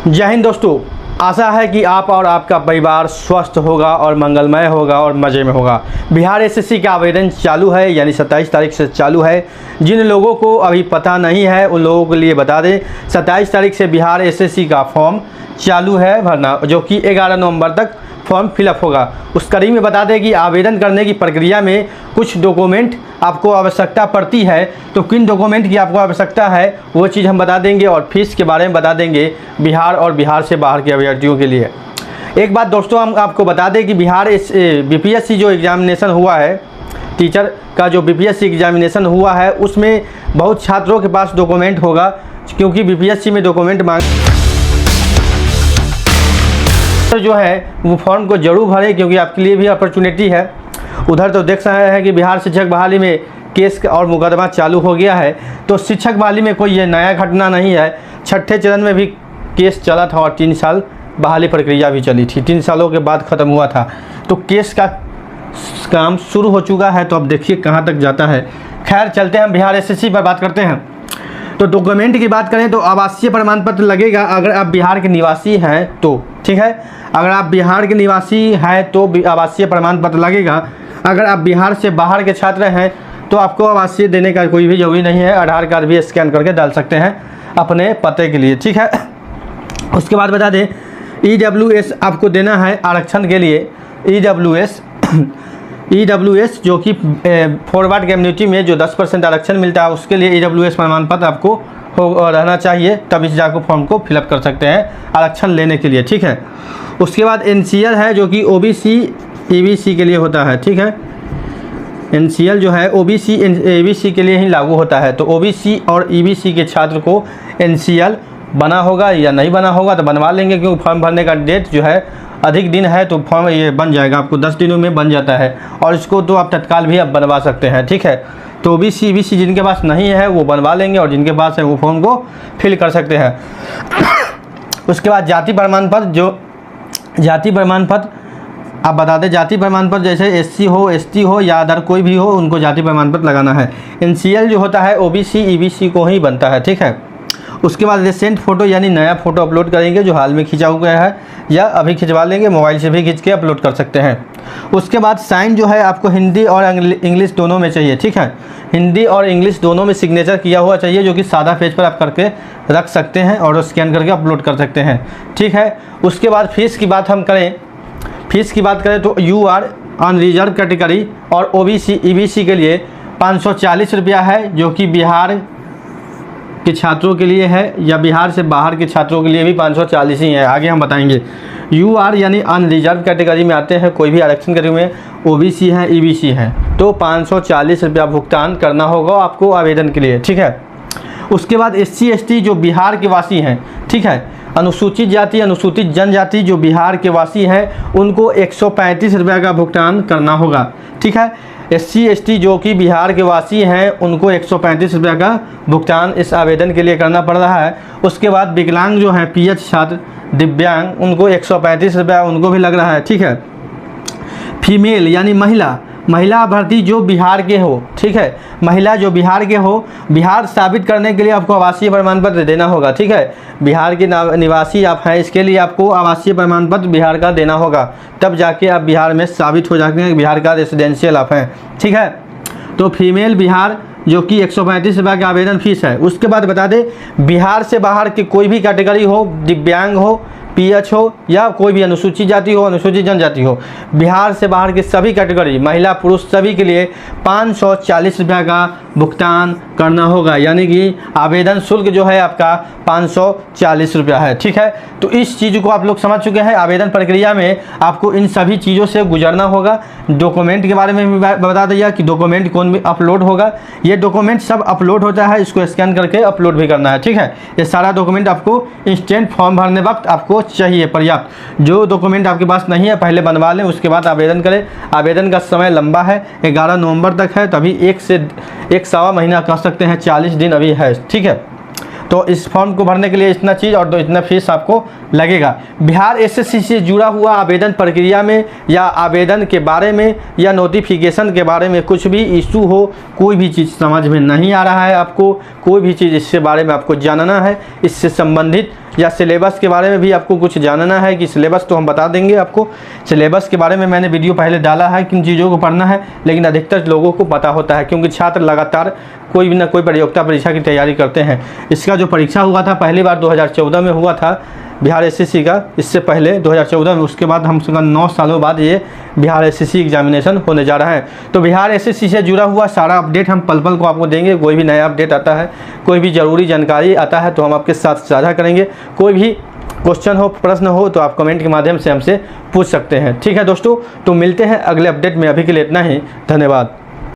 जय हिंद दोस्तों, आशा है कि आप और आपका परिवार स्वस्थ होगा और मंगलमय होगा और मज़े में होगा। बिहार एसएससी का आवेदन चालू है, यानी 27 तारीख से चालू है। जिन लोगों को अभी पता नहीं है उन लोगों के लिए बता दें, 27 तारीख से बिहार एसएससी का फॉर्म चालू है भरना, जो कि 11 नवंबर तक फॉर्म फिलअप होगा। उस कड़ी में बता दें कि आवेदन करने की प्रक्रिया में कुछ डॉक्यूमेंट आपको आवश्यकता पड़ती है, तो किन डॉक्यूमेंट की आपको आवश्यकता है वो चीज़ हम बता देंगे और फीस के बारे में बता देंगे बिहार और बिहार से बाहर के अभ्यर्थियों के लिए। एक बात दोस्तों, हम आपको बता दें कि बिहार बीपीएससी जो एग्जामिनेशन हुआ है, टीचर का जो बीपीएससी एग्जामिनेशन हुआ है, उसमें बहुत छात्रों के पास डॉक्यूमेंट होगा, क्योंकि बीपीएससी में डॉक्यूमेंट मांग जो है वो फॉर्म को जरूर भरें, क्योंकि आपके लिए भी अपॉर्चुनिटी है। उधर तो देख रहे हैं कि बिहार शिक्षक बहाली में केस और मुकदमा चालू हो गया है, तो शिक्षक बहाली में कोई ये नया घटना नहीं है। छठे चरण में भी केस चला था और 3 साल बहाली प्रक्रिया भी चली थी, 3 सालों के बाद ख़त्म हुआ था। तो केस का काम शुरू हो चुका है, तो अब देखिए कहाँ तक जाता है। खैर चलते हैं, हम बिहार एसएससी पर बात करते हैं। तो डॉक्यूमेंट की बात करें तो आवासीय प्रमाण पत्र लगेगा अगर आप बिहार के निवासी हैं तो, ठीक है। अगर आप बिहार के निवासी हैं तो आवासीय प्रमाण पत्र लगेगा। अगर आप बिहार से बाहर के छात्र हैं तो आपको आवासीय देने का कोई भी जरूरी नहीं है, आधार कार्ड भी स्कैन करके डाल सकते हैं अपने पते के लिए, ठीक है। उसके बाद बता दें, EWS आपको देना है आरक्षण के लिए। EWS जो कि फॉरवर्ड कम्युनिटी में जो 10% आरक्षण मिलता है, उसके लिए EWS प्रमाण पत्र आपको रहना चाहिए, तब इस जाकर फॉर्म को फिलअप कर सकते हैं आरक्षण लेने के लिए, ठीक है। उसके बाद NCL है जो कि OBC EBC के लिए होता है, ठीक है। NCL जो है OBC EBC के लिए ही लागू होता है, तो OBC और EBC के छात्र को NCL बना होगा या नहीं बना होगा तो बनवा लेंगे, क्योंकि फॉर्म भरने का डेट जो है अधिक दिन है, तो फॉर्म ये बन जाएगा, आपको 10 दिनों में बन जाता है। और इसको तो आप तत्काल भी आप बनवा सकते हैं, ठीक है। तो OBC EBC जिनके पास नहीं है वो बनवा लेंगे, और जिनके पास है वो फॉर्म को फिल कर सकते हैं। उसके बाद जाति प्रमाण पत्र, जो जाति प्रमाण पत्र आप बता दें, जाति प्रमाण पत्र जैसे SC हो, ST हो या अदर कोई भी हो, उनको जाति प्रमाण पत्र लगाना है। NCL जो होता है OBC EBC को ही बनता है, ठीक है। उसके बाद रिसेंट फ़ोटो यानी नया फ़ोटो अपलोड करेंगे जो हाल में खींचा हुआ है, या अभी खिंचवा लेंगे, मोबाइल से भी खींच के अपलोड कर सकते हैं। उसके बाद साइन जो है आपको हिंदी और इंग्लिश दोनों में चाहिए, ठीक है। हिंदी और इंग्लिश दोनों में सिग्नेचर किया हुआ चाहिए, जो कि सादा पेज पर आप करके रख सकते हैं और स्कैन करके अपलोड कर सकते हैं, ठीक है। उसके बाद फीस की बात हम करें, फीस की बात करें तो UR अनरिजर्व कैटेगरी और OBC EBC के लिए 540 रुपया है, जो कि बिहार के छात्रों के लिए है, या बिहार से बाहर के छात्रों के लिए भी 540 ही है, आगे हम बताएंगे। UR यानी अनरिजर्व कैटेगरी में आते हैं, कोई भी आरक्षण कैटेगरी में OBC है EBC है, तो 540 रुपया भुगतान करना होगा आपको आवेदन के लिए, ठीक है। उसके बाद SC ST जो बिहार के वासी हैं, ठीक है, अनुसूचित जाति अनुसूचित जनजाति जो बिहार के वासी हैं, उनको 135 रुपया का भुगतान करना होगा, ठीक है। SC ST जो कि बिहार के वासी हैं, उनको 135 रुपया का भुगतान इस आवेदन के लिए करना पड़ रहा है। उसके बाद विकलांग जो हैं PH छात्र दिव्यांग, उनको 135 रुपया उनको भी लग रहा है, ठीक है। फीमेल यानी महिला अभ्यर्थी जो बिहार के हो, ठीक है, महिला जो बिहार के हो, बिहार साबित करने के लिए आपको आवासीय प्रमाण पत्र देना होगा, ठीक है। बिहार के निवासी आप हैं, इसके लिए आपको आवासीय प्रमाण पत्र बिहार का देना होगा, तब जाके आप बिहार में साबित हो जाते हैं, बिहार का रेसिडेंशियल आप हैं, ठीक है। तो फीमेल बिहार जो कि 135 रुपये का आवेदन फीस है। उसके बाद बता दें, बिहार से बाहर की कोई भी कैटेगरी हो, दिव्यांग हो, PH हो या कोई भी अनुसूचित जाति हो, अनुसूचित जनजाति हो, बिहार से बाहर की सभी कैटेगरी महिला पुरुष सभी के लिए 540 रुपये का भुगतान करना होगा, यानी कि आवेदन शुल्क जो है आपका 540 रुपया है, ठीक है। तो इस चीज़ को आप लोग समझ चुके हैं। आवेदन प्रक्रिया में आपको इन सभी चीज़ों से गुजरना होगा। डॉक्यूमेंट के बारे में भी बता दिया कि डॉक्यूमेंट कौन भी अपलोड होगा, ये डॉक्यूमेंट सब अपलोड होता है, इसको स्कैन करके अपलोड भी करना है, ठीक है। ये सारा डॉक्यूमेंट आपको इंस्टेंट फॉर्म भरने वक्त आपको चाहिए पर्याप्त। जो डॉक्यूमेंट आपके पास नहीं है पहले बनवा लें, उसके बाद आवेदन करें। आवेदन का समय लंबा है, 11 नवंबर तक है, तभी 1 से 1.25 महीना कह सकते हैं, 40 दिन अभी है, ठीक है। तो इस फॉर्म को भरने के लिए इतना चीज़ और इतना फीस आपको लगेगा। बिहार एसएससी से जुड़ा हुआ आवेदन प्रक्रिया में या आवेदन के बारे में या नोटिफिकेशन के बारे में कुछ भी इशू हो, कोई भी चीज़ समझ में नहीं आ रहा है आपको, कोई भी चीज़ इसके बारे में आपको जानना है, इससे संबंधित या सिलेबस के बारे में भी आपको कुछ जानना है कि सिलेबस तो हम बता देंगे आपको। सिलेबस के बारे में मैंने वीडियो पहले डाला है किन चीज़ों को पढ़ना है, लेकिन अधिकतर लोगों को पता होता है क्योंकि छात्र लगातार कोई भी ना कोई प्रतियोगिता परीक्षा की तैयारी करते हैं। इसका जो परीक्षा हुआ था पहली बार 2014 में हुआ था बिहार एसएससी का, इससे पहले 2014 में, उसके बाद हम 9 सालों बाद ये बिहार एसएससी एग्जामिनेशन होने जा रहा है। तो बिहार एसएससी से जुड़ा हुआ सारा अपडेट हम पल पल को आपको देंगे। कोई भी नया अपडेट आता है, कोई भी ज़रूरी जानकारी आता है तो हम आपके साथ साझा करेंगे। कोई भी क्वेश्चन हो, प्रश्न हो तो आप कमेंट के माध्यम से हमसे पूछ सकते हैं। ठीक है दोस्तों, तो मिलते हैं अगले अपडेट में। अभी के लिए इतना ही, धन्यवाद।